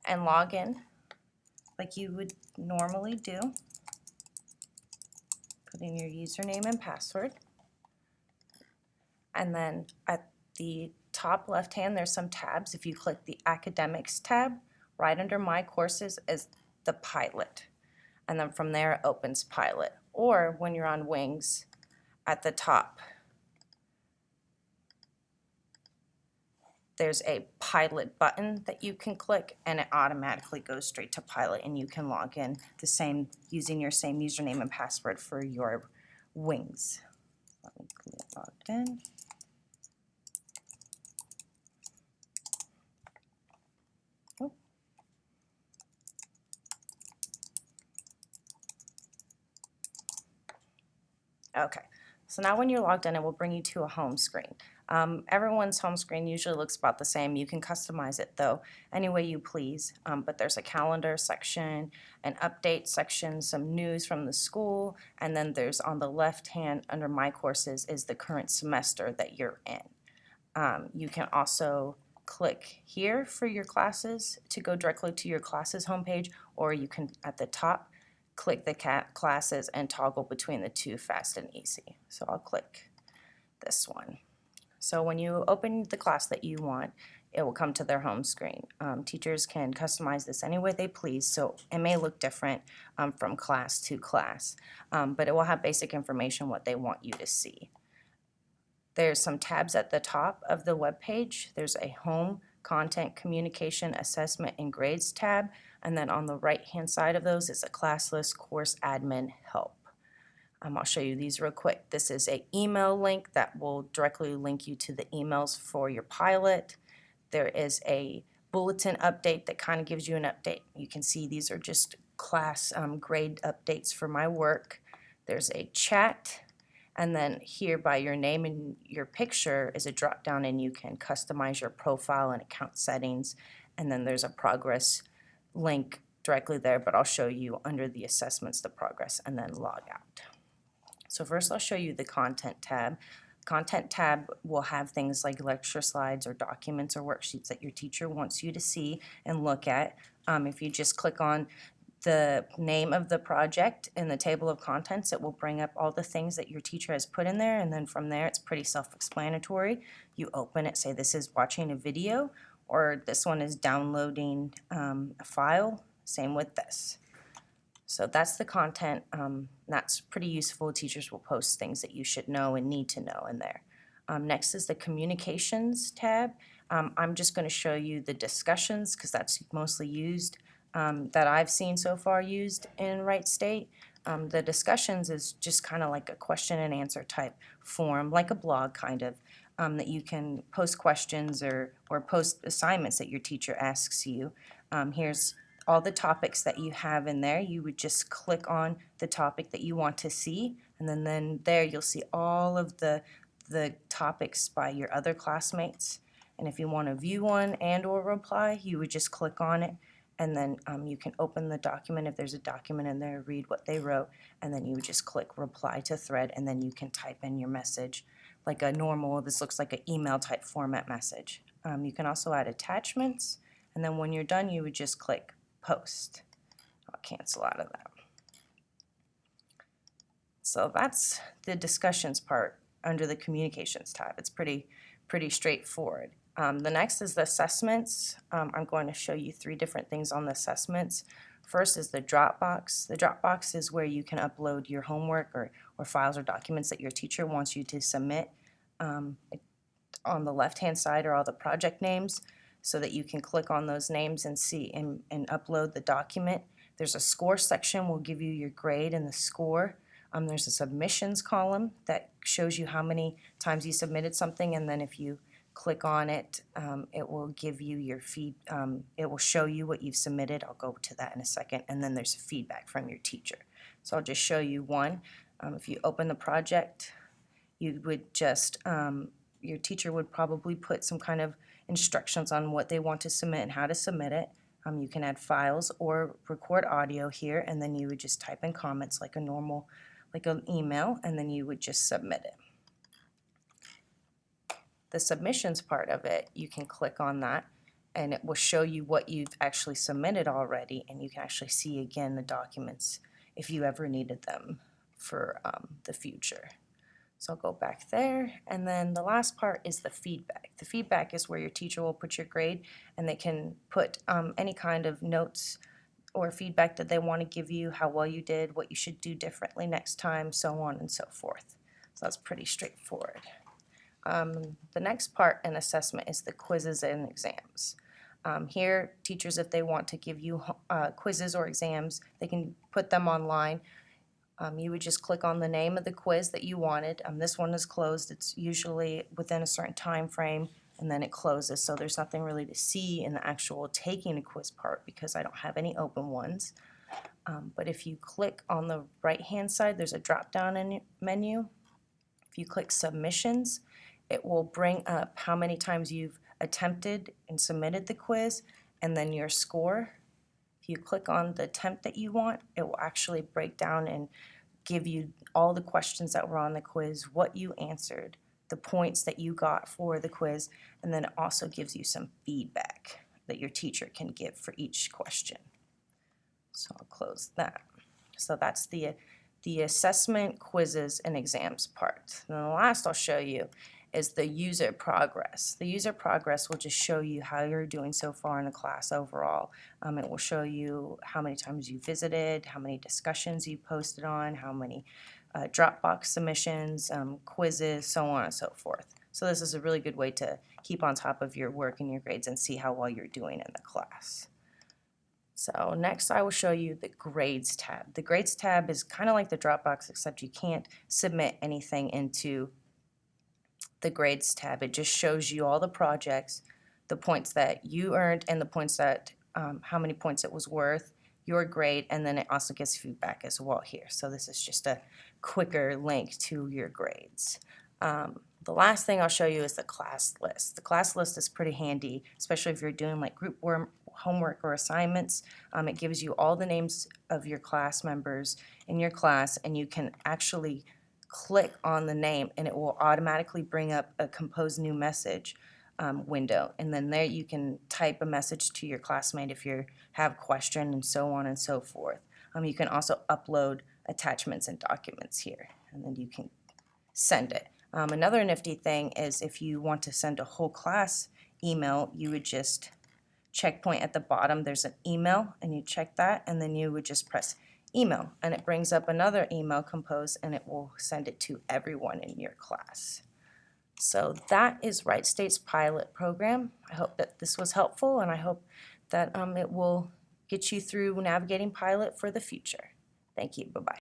and log in like you would normally do. Put in your username and password. And then at the top left hand, there's some tabs. If you click the Academics tab, right under My Courses is the Pilot. And then from there, it opens Pilot. Or when you're on Wings, at the top, there's a Pilot button that you can click, and it automatically goes straight to Pilot, and you can log in using your same username and password for your Wings. Let me get logged in. Okay, so now when you're logged in, it will bring you to a home screen. Everyone's home screen usually looks about the same. You can customize it though any way you please, but there's a calendar section, an update section, some news from the school, and then there's on the left hand under My Courses is the current semester that you're in. You can also click here for your classes to go directly to your classes homepage, or you can at the top click the classes and toggle between the two fast and easy. So I'll click this one. So when you open the class that you want, it will come to their home screen. Teachers can customize this any way they please, so it may look different from class to class, but it will have basic information what they want you to see. There's some tabs at the top of the web page. There's a Home, Content, Communication, Assessment, and Grades tab, and then on the right-hand side of those is a Class List, Course Admin, Help. I'll show you these real quick. This is an email link that will directly link you to the emails for your pilot. There is a bulletin update that kind of gives you an update. You can see these are just class grade updates for my work. There's a chat. And then here by your name and your picture is a drop down, and you can customize your profile and account settings. And then there's a progress link directly there, but I'll show you under the assessments, the progress, and then log out. So first I'll show you the content tab. Content tab will have things like lecture slides or documents or worksheets that your teacher wants you to see and look at. If you just click on the name of the project in the table of contents, it will bring up all the things that your teacher has put in there, and then from there it's pretty self-explanatory. You open it, say this is watching a video, or this one is downloading a file. Same with this. So that's the content. That's pretty useful. Teachers will post things that you should know and need to know in there. Next is the Communications tab. I'm just going to show you the discussions because that's mostly used, that I've seen so far used in Wright State. The discussions is just kind of like a question and answer type form, like a blog kind of, that you can post questions or post assignments that your teacher asks you. Here's all the topics that you have in there. You would just click on the topic that you want to see, and then there you'll see all of the topics by your other classmates. And if you want to view one and or reply, you would just click on it, and then you can open the document. If there's a document in there, read what they wrote, and then you would just click reply to thread, and then you can type in your message like a normal, this looks like an email type format message. You can also add attachments, and then when you're done you would just click post. I'll cancel out of that. So that's the discussions part under the Communications tab. It's pretty straightforward. The next is the assessments. I'm going to show you 3 different things on the assessments. First is the Dropbox. The Dropbox is where you can upload your homework or files or documents that your teacher wants you to submit. On the left-hand side are all the project names, so that you can click on those names and see and upload the document. There's a score section, will give you your grade and the score. There's a submissions column that shows you how many times you submitted something, and then if you click on it, it will give you your it will show you what you've submitted. I'll go to that in a second. And then there's feedback from your teacher. So I'll just show you one. If you open the project, you would just, your teacher would probably put some kind of instructions on what they want to submit and how to submit it. You can add files or record audio here, and then you would just type in comments like a normal, like an email, and then you would just submit it. The submissions part of it, you can click on that, and it will show you what you've actually submitted already, and you can actually see again the documents if you ever needed them for the future. So I'll go back there, and then the last part is the feedback. The feedback is where your teacher will put your grade, and they can put any kind of notes or feedback that they want to give you, how well you did, what you should do differently next time, so on and so forth. So that's pretty straightforward. The next part in assessment is the quizzes and exams. Here, teachers, if they want to give you quizzes or exams, they can put them online. You would just click on the name of the quiz that you wanted. This one is closed. It's usually within a certain time frame, and then it closes, so there's nothing really to see in the actual taking a quiz part because I don't have any open ones. But if you click on the right-hand side, there's a drop-down menu. If you click Submissions, it will bring up how many times you've attempted and submitted the quiz, and then your score. If you click on the attempt that you want, it will actually break down and give you all the questions that were on the quiz, what you answered, the points that you got for the quiz, and then it also gives you some feedback that your teacher can give for each question. So I'll close that. So that's the assessment, quizzes, and exams part. And then the last I'll show you is the user progress. The user progress will just show you how you're doing so far in the class overall. It will show you how many times you visited, how many discussions you posted on, how many Dropbox submissions, quizzes, so on and so forth. So this is a really good way to keep on top of your work and your grades and see how well you're doing in the class. So next I will show you the Grades tab. The Grades tab is kind of like the Dropbox, except you can't submit anything into the Grades tab. It just shows you all the projects, the points that you earned, and the points that, how many points it was worth, your grade, and then it also gives feedback as well here. So this is just a quicker link to your grades. The last thing I'll show you is the class list. The class list is pretty handy, especially if you're doing like group work, homework, or assignments. It gives you all the names of your class members in your class, and you can actually click on the name and it will automatically bring up a compose new message window, and then there you can type a message to your classmate if you have a question, and so on and so forth. You can also upload attachments and documents here, and then you can send it. Another nifty thing is if you want to send a whole class email, you would just checkpoint at the bottom, there's an email, and you check that, and then you would just press email, and it brings up another email, compose, and it will send it to everyone in your class. So that is Wright State's pilot program. I hope that this was helpful, and I hope that it will get you through navigating pilot for the future. Thank you. Bye-bye.